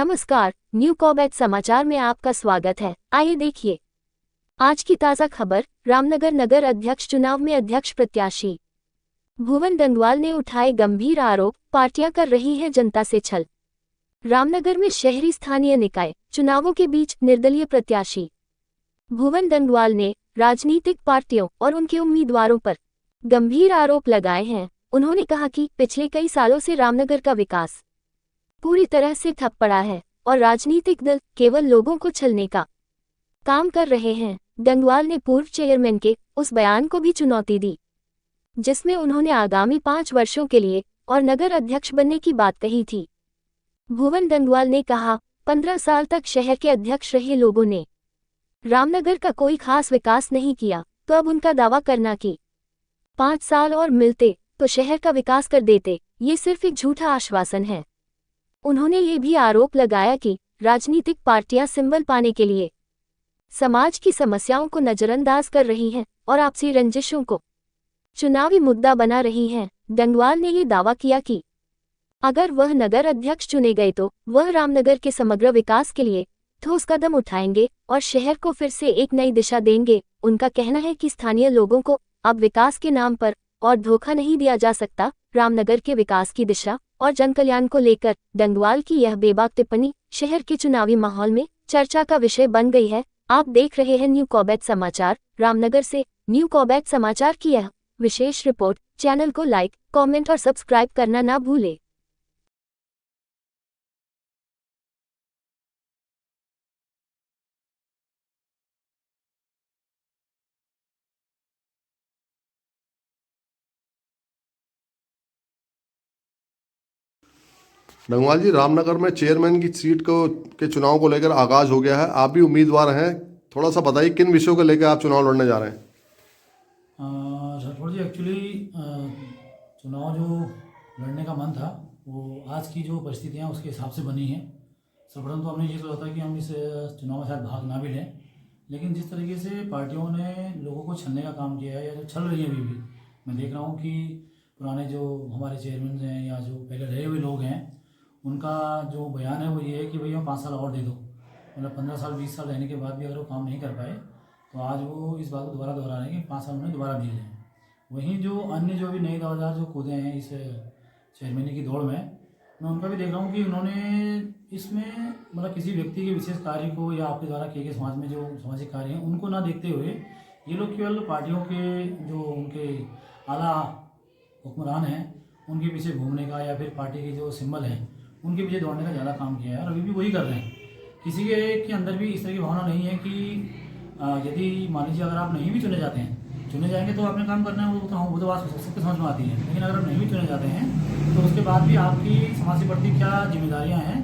नमस्कार, न्यू कॉबैट समाचार में आपका स्वागत है। आइए देखिए आज की ताज़ा खबर। रामनगर नगर अध्यक्ष चुनाव में अध्यक्ष प्रत्याशी भुवन डंगवाल ने उठाए गंभीर आरोप, पार्टियां कर रही हैं जनता से छल। रामनगर में शहरी स्थानीय निकाय चुनावों के बीच निर्दलीय प्रत्याशी भुवन डंगवाल ने राजनीतिक पार्टियों और उनके उम्मीदवारों पर गंभीर आरोप लगाए हैं। उन्होंने कहा कि पिछले कई सालों से रामनगर का विकास पूरी तरह से ठप पड़ा है और राजनीतिक दल केवल लोगों को छलने का काम कर रहे हैं। डंगवाल ने पूर्व चेयरमैन के उस बयान को भी चुनौती दी जिसमें उन्होंने आगामी 5 वर्षों के लिए और नगर अध्यक्ष बनने की बात कही थी। भुवन डंगवाल ने कहा, 15 साल तक शहर के अध्यक्ष रहे लोगों ने रामनगर का कोई खास विकास नहीं किया, तो अब उनका दावा करना कि 5 साल और मिलते तो शहर का विकास कर देते, ये सिर्फ एक झूठा आश्वासन है। उन्होंने ये भी आरोप लगाया कि राजनीतिक पार्टियां सिंबल पाने के लिए समाज की समस्याओं को नजरअंदाज कर रही हैं और आपसी रंजिशों को चुनावी मुद्दा बना रही हैं। डंगवाल ने ये दावा किया कि अगर वह नगर अध्यक्ष चुने गए तो वह रामनगर के समग्र विकास के लिए ठोस कदम उठाएंगे और शहर को फिर से एक नई दिशा देंगे। उनका कहना है कि स्थानीय लोगों को अब विकास के नाम पर और धोखा नहीं दिया जा सकता। रामनगर के विकास की दिशा और जनकल्याण को लेकर डंगवाल की यह बेबाक टिप्पणी शहर के चुनावी माहौल में चर्चा का विषय बन गई है। आप देख रहे हैं न्यू कॉबैट समाचार। रामनगर से न्यू कॉबैट समाचार की यह विशेष रिपोर्ट। चैनल को लाइक, कमेंट और सब्सक्राइब करना ना भूलें। डंगवाल जी, रामनगर में चेयरमैन की सीट के चुनाव को लेकर आगाज हो गया है। आप भी उम्मीदवार हैं, थोड़ा सा बताइए किन विषयों को लेकर आप चुनाव लड़ने जा रहे हैं। राठौर जी, एक्चुअली चुनाव जो लड़ने का मन था वो आज की जो परिस्थितियां उसके हिसाब से बनी हैं। सर्वप्रथम तो हमने ये सोचा था कि हम इस चुनाव में शायद भाग ना भी लें, लेकिन जिस तरीके से पार्टियों ने लोगों को छलने का काम किया है या जो छल रही है अभी भी, मैं देख रहा हूँ कि पुराने जो हमारे चेयरमैन हैं या जो पहले रहे हुए लोग हैं, उनका जो बयान है वो ये है कि भैया 5 साल और दे दो। मतलब 15 साल 20 साल रहने के बाद भी अगर वो काम नहीं कर पाए तो आज वो इस बात को दोबारा दोहरा रहे हैं कि 5 साल उन्हें दोबारा दिए जाएँ। वहीं जो अन्य जो भी नए दावेदार जो कूदे हैं इस चेयरमैनी की दौड़ में, मैं उनका भी देख रहा हूँ कि उन्होंने इसमें मतलब किसी व्यक्ति के विशेष कार्य को या आपके द्वारा किए गए समाज में जो सामाजिक कार्य हैं उनको ना देखते हुए ये लोग केवल पार्टियों के जो उनके आला हुक्मरान हैं उनके पीछे घूमने का या फिर पार्टी के जो सिंबल हैं उनके पीछे दौड़ने का ज़्यादा काम किया है और अभी भी वही कर रहे हैं। किसी के अंदर भी इस तरह की भावना नहीं है कि यदि मान लीजिए अगर आप नहीं भी चुने जाते हैं, चुने जाएंगे तो अपने काम करना है, वो तो बात सबके समझ में आती है। लेकिन अगर आप नहीं भी चुने जाते हैं तो उसके बाद भी आपकी समाज के प्रति क्या जिम्मेदारियाँ हैं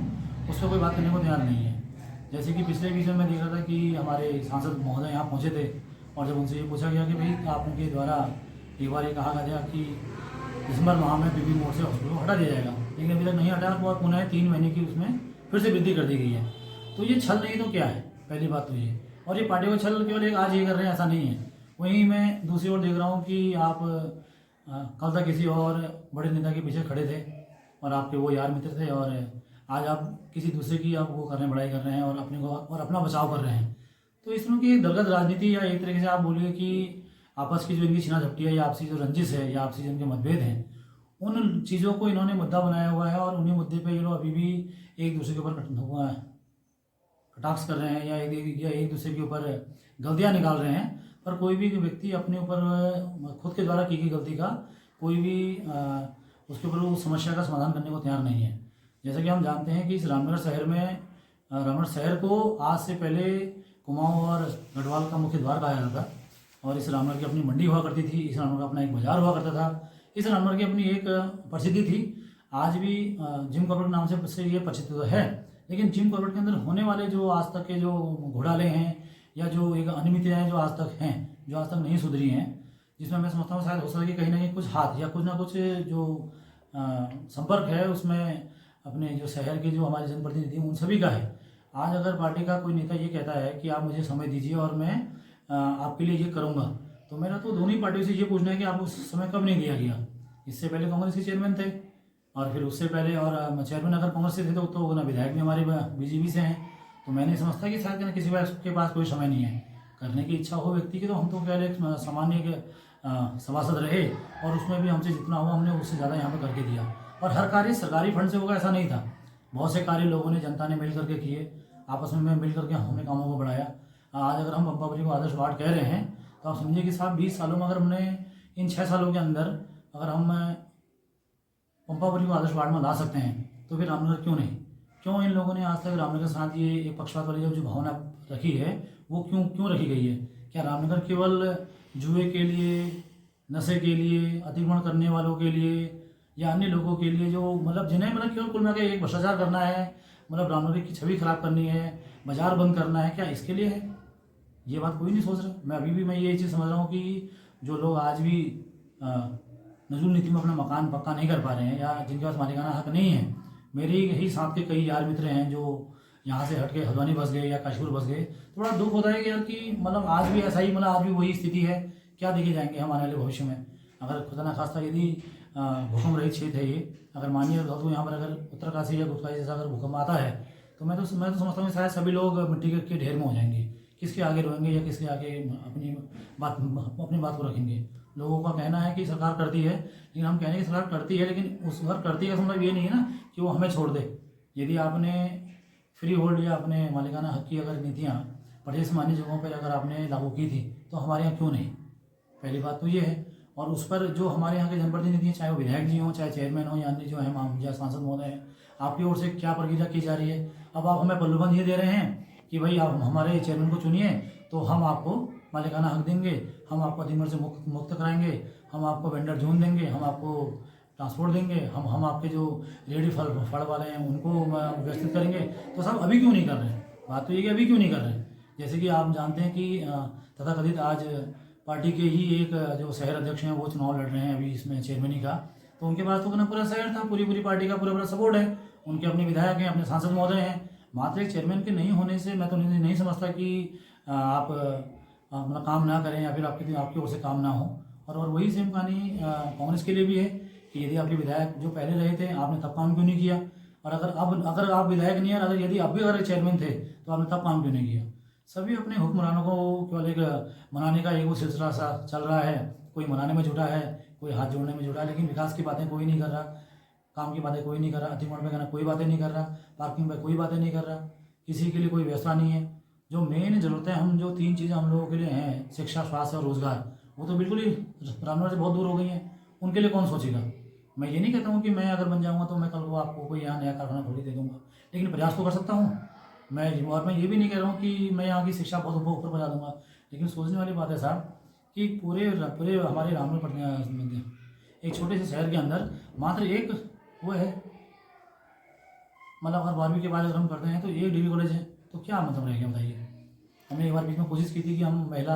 उस पर कोई बात करने को तैयार नहीं है। जैसे कि पिछले बीच में मैं देख रहा था कि हमारे सांसद महोदय यहाँ पहुँचे थे और जब उनसे ये पूछा गया कि भाई आप उनके द्वारा एक बार ये कहा गया कि दिसंबर माह में पीपी मोड से हॉस्पिटल को हटा दिया जाएगा, लेकिन अभी तक नहीं हटाया और पुनः 3 महीने की उसमें फिर से वृद्धि कर दी गई है। तो ये छल नहीं तो क्या है, पहली बात तो ये। और ये पार्टी को छल केवल एक आज ये कर रहे हैं ऐसा नहीं है। वहीं मैं दूसरी ओर देख रहा हूँ कि आप कल तक किसी और बड़े नेता के पीछे खड़े थे और आपके वो यार मित्र थे और आज आप किसी दूसरे की आप वो कर रहे हैं, बड़ाई कर रहे हैं और अपने को और अपना बचाव कर रहे हैं। तो इस तरह की दलगत राजनीति या एक तरीके से आप बोलिए कि आपस की जो इनकी छिना झपटी है या आपसी जो रंजिश है या आपसी जो इनके मतभेद हैं, उन चीज़ों को इन्होंने मुद्दा बनाया हुआ है और उन्हीं मुद्दे पे ये लोग अभी भी एक दूसरे के ऊपर कटाक्ष कर रहे हैं या एक दूसरे के ऊपर गलतियाँ निकाल रहे हैं। पर कोई भी व्यक्ति अपने ऊपर खुद के द्वारा की गई गलती का कोई भी उसके ऊपर उस समस्या का समाधान करने को तैयार नहीं है। जैसा कि हम जानते हैं कि इस रामनगर शहर को आज से पहले कुमाऊं और गढ़वाल का मुख्य द्वार कहा जाता था और इस रामनगर की अपनी मंडी हुआ करती थी, इस रामनगर का अपना एक बाजार हुआ करता था, इस रामनगर की अपनी एक प्रसिद्धि थी। आज भी जिम कॉर्बेट नाम से ये प्रसिद्ध तो है, लेकिन जिम कॉर्बेट के अंदर होने वाले जो आज तक के जो घोटाले हैं या जो एक अनियमितताएं जो आज तक हैं, जो आज तक नहीं सुधरी हैं, जिसमें मैं समझता हूँ शायद हो सकता है कि कहीं ना कहीं कुछ हाथ या कुछ ना कुछ जो संपर्क है उसमें अपने जो शहर के जो हमारे जनप्रतिनिधि उन सभी का है। आज अगर पार्टी का कोई नेता ये कहता है कि आप मुझे समय दीजिए और मैं आपके लिए ये करूँगा, तो मेरा तो दोनों ही पार्टियों से ये पूछना है कि आपको समय कब नहीं दिया गया। इससे पहले कांग्रेस के चेयरमैन थे और फिर उससे पहले और चेयरमैन अगर कांग्रेस से थे तो ना विधायक भी हमारे बीजेपी से हैं। तो मैं नहीं समझता कि शायद किसी के पास कोई समय नहीं है, करने की इच्छा हो व्यक्ति की तो हम तो कह रहे सामान्य सभासद रहे और उसमें भी हमसे जितना हुआ हमने उससे ज़्यादा यहाँ पे करके दिया। और हर कार्य सरकारी फंड से होगा ऐसा नहीं था, बहुत से कार्य लोगों ने जनता ने मिल करके किए, आपस में मिल करके हमने कामों को बढ़ाया। आज अगर हम पंपापुरी को आदर्श वार्ड कह रहे हैं तो आप समझिए कि साहब 20 सालों में अगर हमने इन 6 सालों के अंदर अगर हम पंपापुरी को आदर्श वार्ड में ला सकते हैं तो फिर रामनगर क्यों नहीं? क्यों इन लोगों ने आज तक रामनगर के साथ ये एक पक्षपात वाली जो भावना रखी है वो क्यों रखी गई है? क्या रामनगर केवल जुए के लिए, नशे के लिए, अतिक्रमण करने वालों के लिए या अन्य लोगों के लिए जो जिन्हें केवल कुल मिला के एक भ्रष्टाचार करना है, रामनगर की छवि खराब करनी है, बाजार बंद करना है, क्या इसके लिए है? ये बात कोई नहीं सोच रहा। मैं अभी भी मैं ये चीज़ समझ रहा हूँ कि जो लोग आज भी नजूल नीति में अपना मकान पक्का नहीं कर पा रहे हैं या जिनके पास मालिकाना हक नहीं है, मेरे यही साथ के कई यार मित्र हैं जो यहाँ से हट के हल्द्वानी बस गए या काशीपुर बस गए। थोड़ा दुख होता है कि यार कि आज भी ऐसा ही आज भी वही स्थिति है, क्या देखे जाएंगे हम आने वाले भविष्य में? अगर खुदा न खास्ता यदि भूकंप रहित क्षेत्र है ये, अगर मानिए तो यहाँ पर अगर उत्तरकाशी या गुटकाशी जैसा अगर भूकंप आता है तो मैं तो समझता हूँ शायद सभी लोग मिट्टी के ढेर में हो जाएंगे, किसके आगे रोएंगे या किसके आगे अपनी बात को रखेंगे। लोगों का कहना है कि सरकार करती है, लेकिन हम कहने की सरकार करती है, लेकिन उस घर करती है मतलब ये नहीं है ना कि वो हमें छोड़ दे। यदि आपने फ्री होल्ड या अपने मालिकाना हक की अगर नीतियाँ प्रदेश मान्य जगहों पर अगर आपने लागू की थी तो हमारे यहाँ क्यों नहीं? पहली बात तो ये है। और उस पर जो हमारे यहाँ के जनप्रतिनिधि हैं, चाहे वो विधायक जी हों, चाहे चेयरमैन हों या अन्य जो है या सांसद महोदय हैं, आपकी ओर से क्या प्रक्रिया की जा रही है? अब आप हमें बल्लूबंद ये दे रहे हैं कि भाई आप हमारे चेयरमैन को चुनिए तो हम आपको मालिकाना हक देंगे, हम आपको अतिक्रमण से मुक्त कराएंगे, हम आपको वेंडर जोन देंगे, हम आपको ट्रांसपोर्ट देंगे, हम आपके जो रेडी फल वाले हैं उनको व्यवस्थित करेंगे। तो सब अभी क्यों नहीं कर रहे हैं? बात तो ये कि अभी क्यों नहीं कर रहे हैं? जैसे कि आप जानते हैं कि तथाकथित आज पार्टी के ही एक जो शहर अध्यक्ष हैं वो चुनाव लड़ रहे हैं अभी इसमें चेयरमैनी का, तो उनके पास तो पूरा शहर था, पूरी पार्टी का पूरा सपोर्ट है, उनके अपने विधायक हैं, अपने सांसद महोदय हैं। मात्र एक चेयरमैन के नहीं होने से मैं तो नहीं समझता कि आप काम ना करें या फिर आपकी ओर से काम ना हो। और वही सेम कहानी कांग्रेस के लिए भी है कि यदि आपके विधायक जो पहले रहे थे आपने तब काम क्यों नहीं किया, और अगर आप विधायक नहीं है, अगर यदि आप भी अगर चेयरमैन थे तो आपने तब काम क्यों नहीं किया? सभी अपने हुक्मरानों को केवल एक मनाने का एक वो सिलसिला सा चल रहा है, कोई मनाने में जुटा है, कोई हाथ जोड़ने में जुटा है, लेकिन विकास की बातें कोई नहीं कर रहा, काम की बातें कोई नहीं कर रहा, अतिक्रमण पे करना कोई बातें नहीं कर रहा, पार्किंग पे कोई बातें नहीं कर रहा, किसी के लिए कोई व्यवस्था नहीं है। जो मेन ज़रूरतें हम जो 3 चीज़ें हम लोगों के लिए हैं, शिक्षा, स्वास्थ्य और रोजगार, वो तो बिल्कुल ही रामनगर से बहुत दूर हो गई हैं। उनके लिए कौन सोचेगा? मैं ये नहीं कहता हूँ कि मैं अगर बन जाऊँगा तो मैं कल को आपको कोई यहाँ नया कारखाना खोल दे दूँगा, लेकिन प्रयास तो कर सकता हूँ और मैं ये भी नहीं कह रहा हूँ कि मैं यहाँ की शिक्षा बहुत ऊपर पहुँचा दूँगा। लेकिन सोचने वाली बात है साहब कि पूरे हमारे रामनगर एक छोटे से शहर के अंदर मात्र एक वो है, अगर 12वीं के बाद अगर हम करते हैं तो एक डिग्री कॉलेज है, तो क्या रह गया बताइए? हमने एक बार बीच में कोशिश की थी कि हम महिला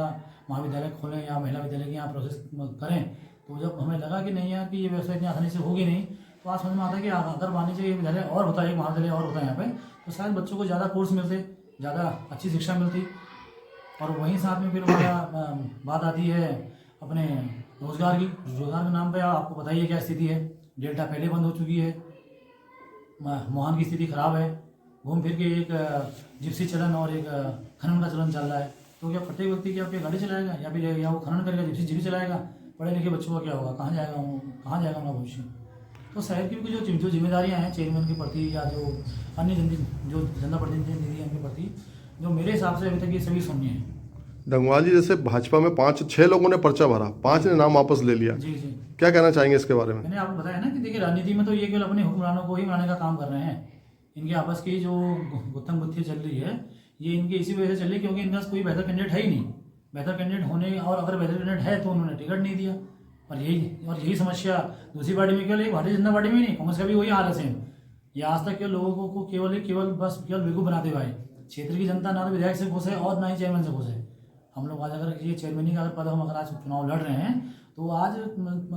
महाविद्यालय खोलें या महिला विद्यालय की यहाँ प्रोसेस करें, तो जब हमें लगा कि नहीं यार कि ये व्यवस्था इतनी आसानी से होगी नहीं, तो आज समझ में आता है कि अगर मान लीजिए विद्यालय और होता है, एक महाविद्यालय और होता है यहाँ पे, तो शायद बच्चों को ज़्यादा कोर्स मिलते, ज़्यादा अच्छी शिक्षा मिलती। और वहीं साथ में फिर हमारा बात आती है अपने रोजगार की। रोजगार के नाम पे आपको पता ही है क्या स्थिति है, डेल्टा पहले बंद हो चुकी है, मोहान की स्थिति खराब है, घूम फिर के एक जिप्सी चलन और एक खनन का चलन चल रहा है। तो क्या प्रत्येक व्यक्ति क्या गाड़ी चलाएगा या फिर या वो खनन करेगा, जिप्सी चलाएगा? पढ़े लिखे बच्चों का क्या होगा? कहाँ जाएगा उनका भविष्य? तो शहर की जो जिम्मेदारियाँ हैं चेयरमैन के प्रति या जो अन्य जो जनता प्रतिनिधि हैं उनके प्रति, जो मेरे हिसाब से अभी तक ये सभी शून्य है। डंगवाल जी, जैसे भाजपा में 5-6 लोगों ने पर्चा भरा, 5 ने नाम वापस ले लिया, जी, क्या कहना चाहेंगे इसके बारे में? मैंने आपको बताया ना कि देखिए राजनीति में तो ये केवल अपने हुक्मरानों को ही मनाने का काम कर रहे हैं। इनके आपस की जो गुत्थम गुत्थी चल रही है ये इनकी इसी वजह से चल रही है क्योंकि इनका कोई बेहतर कैंडिडेट है ही नहीं। बेहतर कैंडिडेट होने और अगर बेहतर कैंडिडेट है तो उन्होंने टिकट नहीं दिया। और यही समस्या दूसरी पार्टी में, केवल भारतीय जनता पार्टी में नहीं, कांग्रेस का भी वही हाल है सेम। ये आज तक केवल लोगों को केवल बेवकूफ़ बनाते हुए क्षेत्र की जनता ना तो विधायक से खुश है और ना ही चेयरमैन से खुश है। हम लोग आज अगर ये चेयरमैनी का अगर पद हम अगर आज चुनाव लड़ रहे हैं तो आज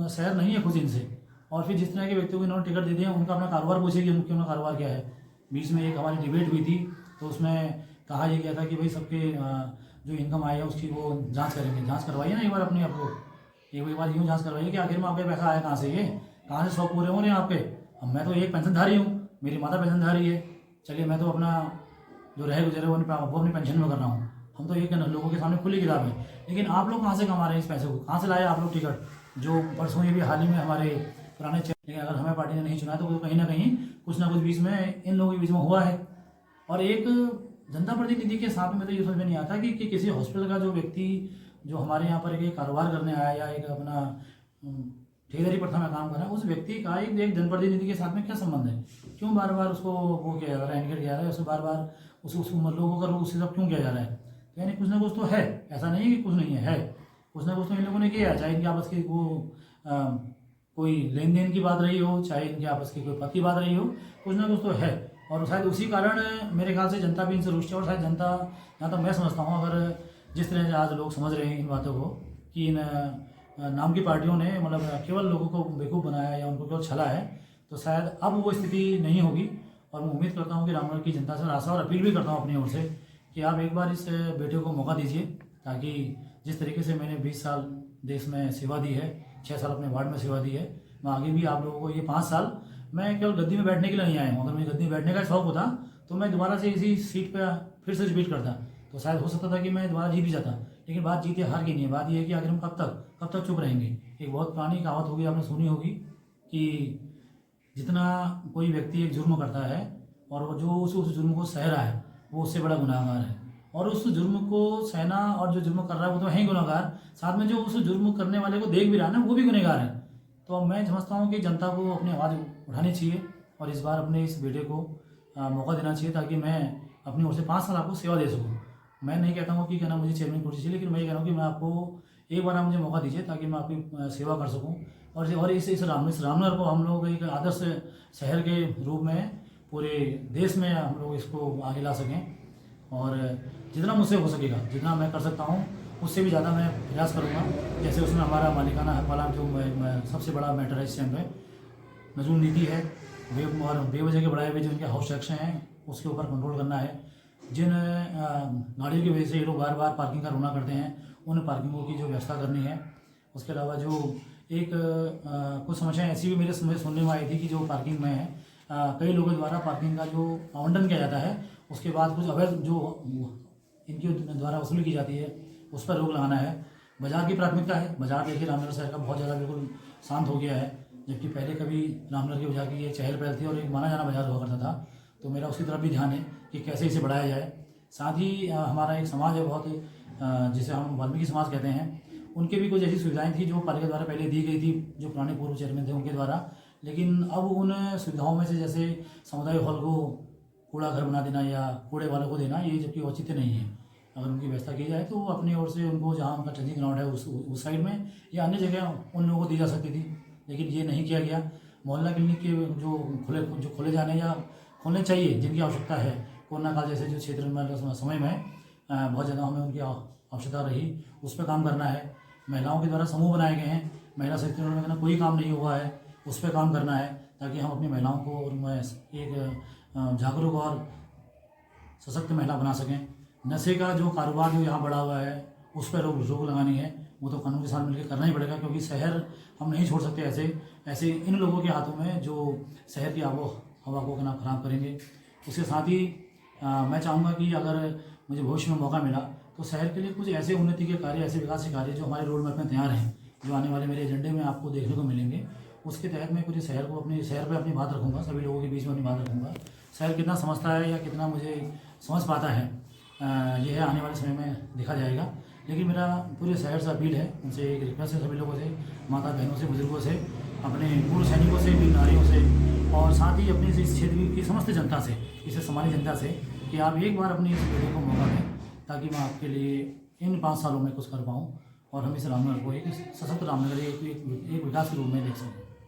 शहर नहीं है खुश इनसे। और फिर जिस तरह के व्यक्तियों को इन्होंने टिकट दे दिया उनका अपना कारोबार पूछेगी, उनका कारोबार क्या है। बीच में एक हमारी डिबेट हुई थी तो उसमें कहा यह गया था कि भाई सबके जो इनकम आए है उसकी वो जांच करेंगे। जांच करवाइए ना एक बार अपनी, आप लोग एक बार यूँ जांच करवाइए कि आखिर में आपके पैसा आया कहाँ से, ये कहाँ से शौक पूरे हो रहे हैं आपके। अब मैं तो एक पेंशनधारी हूँ, मेरी माता पेंशनधारी है, चलिए मैं तो अपना जो रहे गुजरे वो अपनी पेंशन में कर रहा हूँ। हम तो एक लोगों के सामने खुली किताब है। लेकिन आप लोग कहाँ से कमा रहे हैं इस पैसे को, कहाँ से लाए आप लोग टिकट जो परसों ये भी हाल ही में हमारे पुराने लेकिन अगर हमें पार्टी ने नहीं चुना तो कहीं ना कुछ बीच में इन लोगों के बीच में हुआ है। और एक जनता प्रतिनिधि के साथ में तो ये समझ में नहीं आता कि किसी हॉस्पिटल का जो व्यक्ति जो हमारे यहाँ पर एक कारोबार करने आया या एक अपना ठेकेदारी प्रथा में काम कर रहा है, उस व्यक्ति का एक जनप्रतिनिधि के साथ में क्या संबंध है? क्यों बार बार उसको वो किया जा रहा है, इंडिकेट किया जा रहा है, उसको बार बार उसको लोगों का उससे सब क्यों किया जा रहा है? तो यानी कुछ ना कुछ तो है, ऐसा नहीं है कि कुछ नहीं है, कुछ ना कुछ तो इन लोगों ने किया, चाहे इनके आपस की कोई लेन देन की बात रही हो, चाहे इनके आपस की कोई पद की बात रही हो, कुछ ना कुछ तो है। और शायद उसी कारण मेरे ख्याल से जनता भी इनसे रुष्ट है। और शायद जनता, जहाँ तक मैं समझता हूँ, अगर जिस तरह से आज लोग समझ रहे हैं इन बातों को कि इन नाम की पार्टियों ने मतलब केवल लोगों को बेवकूफ़ बनाया या उनको केवल छला है, तो शायद अब वो स्थिति नहीं होगी। और मैं उम्मीद करता हूँ कि रामनगर की जनता से आशा और अपील भी करता हूँ अपनी ओर से कि आप एक बार इस बेटे को मौका दीजिए, ताकि जिस तरीके से मैंने 20 साल देश में सेवा दी है, 6 साल अपने वार्ड में सेवा दी है, मैं आगे भी आप लोगों को ये 5 साल मैं केवल गद्दी में बैठने के लिए नहीं आया हूँ। अगर मुझे गद्दी में बैठने का शौक होता तो मैं दोबारा से इसी सीट पर फिर से रिपीट करता, तो शायद हो सकता था कि मैं दोबारा जीत भी जाता। लेकिन बात जीत या हार की नहीं है, बात यह है कि आखिर हम कब तक चुप रहेंगे। एक बहुत पुरानी कहावत होगी, आपने सुनी होगी कि जितना कोई व्यक्ति एक जुर्म करता है और वो जो उस जुर्म को सह रहा है वो उससे बड़ा गुनाहगार है, और उस जुर्म को सहना और जो जुर्म कर रहा है वो तो है ही गुनाहगार, साथ में जो उस जुर्म करने वाले को देख भी रहा है ना वो भी गुनहगार है। तो मैं समझता हूँ कि जनता को अपनी आवाज़ उठानी चाहिए और इस बार अपने इस बेटे को मौका देना चाहिए, ताकि मैं अपनी ओर से 5 साल आपको सेवा दे सकूँ। मैं नहीं कहता हूँ कि कहना मुझे चेयरमैन कुर्सी चाहिए, लेकिन मैं ये कह रहा हूँ कि मैं आपको एक बार आप मुझे मौका दीजिए ताकि मैं आपकी सेवा कर सकूँ। और इस रामनगर को हम लोग एक आदर्श शहर के रूप में पूरे देश में हम लोग इसको आगे ला सकें। और जितना मुझसे हो सकेगा, जितना मैं कर सकता हूँ, उससे भी ज़्यादा मैं प्रयास करूँगा। जैसे उसमें हमारा मालिकाना हक वाला जो सबसे बड़ा मैटर है इस टाइम पर नजूल नीति है, और बेवजह के बढ़ाए हुए जो इनके हाउस टैक्स हैं उसके ऊपर कंट्रोल करना है। जिन गाड़ियों की वजह से ये लोग बार बार पार्किंग का रोना करते हैं, उन पार्किंगों की जो व्यवस्था करनी है। उसके अलावा जो एक कुछ समस्याएं ऐसी भी मेरे सुनने में आई थी कि जो पार्किंग में है कई लोगों द्वारा पार्किंग का जो आवंटन किया जाता है, उसके बाद कुछ अवैध जो इनके द्वारा वसूली की जाती है उस पर रोक लगाना है। बाज़ार की प्राथमिकता है, बाज़ार देखिए रामनगर शहर का बहुत ज़्यादा बिल्कुल शांत हो गया है, जबकि पहले कभी रामनगर की वजह की ये चहल पहल थी और एक माना जाना बाजार हुआ करता था। तो मेरा उसकी तरफ भी ध्यान है कि कैसे इसे बढ़ाया जाए। साथ ही हमारा एक समाज है बहुत जिसे हम वाल्मीकि समाज कहते हैं, उनके भी कुछ ऐसी सुविधाएं थी जो पालिका द्वारा पहले दी गई थी, जो पुराने पूर्व चेयरमैन थे उनके द्वारा। लेकिन अब उन सुविधाओं में से जैसे समुदाय हॉल को कूड़ा घर बना देना या कूड़े वालों को देना, ये जबकि औचित्य नहीं है। अगर उनकी व्यवस्था की जाए तो अपनी ओर से उनको जहाँ उनका ट्रेनिंग ग्राउंड है उस साइड में या अन्य जगह उन लोगों को दी जा सकती थी, लेकिन ये नहीं किया गया। मोहल्ला क्लिनिक के जो खोले जाने या खोलने चाहिए, जिनकी आवश्यकता है, कोरोना काल जैसे जो क्षेत्र में समय में बहुत ज़्यादा हमें उनकी आवश्यकता रही, उस पर काम करना है। महिलाओं के द्वारा समूह बनाए गए हैं, महिला सशक्तिकरण में कोई काम नहीं हुआ है, उस पर काम करना है ताकि हम अपनी महिलाओं को और एक जागरूक और सशक्त महिला बना सकें। नशे का जो कारोबार जो यहाँ बढ़ा हुआ है उस पर रोक लगानी है, वो तो कानून के साथ मिलकर करना ही पड़ेगा, क्योंकि शहर हम नहीं छोड़ सकते ऐसे इन लोगों के हाथों में जो शहर की आबो हवा को ना खराब करेंगे। उसके साथ ही मैं चाहूँगा कि अगर मुझे भविष्य में मौका मिला तो शहर के लिए कुछ ऐसे उन्नति के कार्य, ऐसे विकास के कार्य जो हमारे रोड मैप में तैयार हैं, जो आने वाले मेरे एजेंडे में आपको देखने को मिलेंगे, उसके तहत मैं पूरे शहर पर अपनी बात रखूँगा, सभी लोगों के बीच में अपनी बात रखूँगा। शहर कितना समझता है या कितना मुझे समझ पाता है, यह आने वाले समय में देखा जाएगा। लेकिन मेरा पूरे शहर से अपील है, उनसे एक रिक्वेस्ट है सभी लोगों से, माता बहनों से, बुजुर्गों से, अपने पूर्व सैनिकों से, वीर नारियों से, और साथ ही अपनी इस क्षेत्र की समस्त जनता से, इसे समानी जनता से, कि आप एक बार अपनी इस बेटे को मौका दें ताकि मैं आपके लिए इन 5 सालों में कुछ कर पाऊँ और हम इस रामनगर को एक सशक्त रामनगर एक विकास के रूप में देख सकें।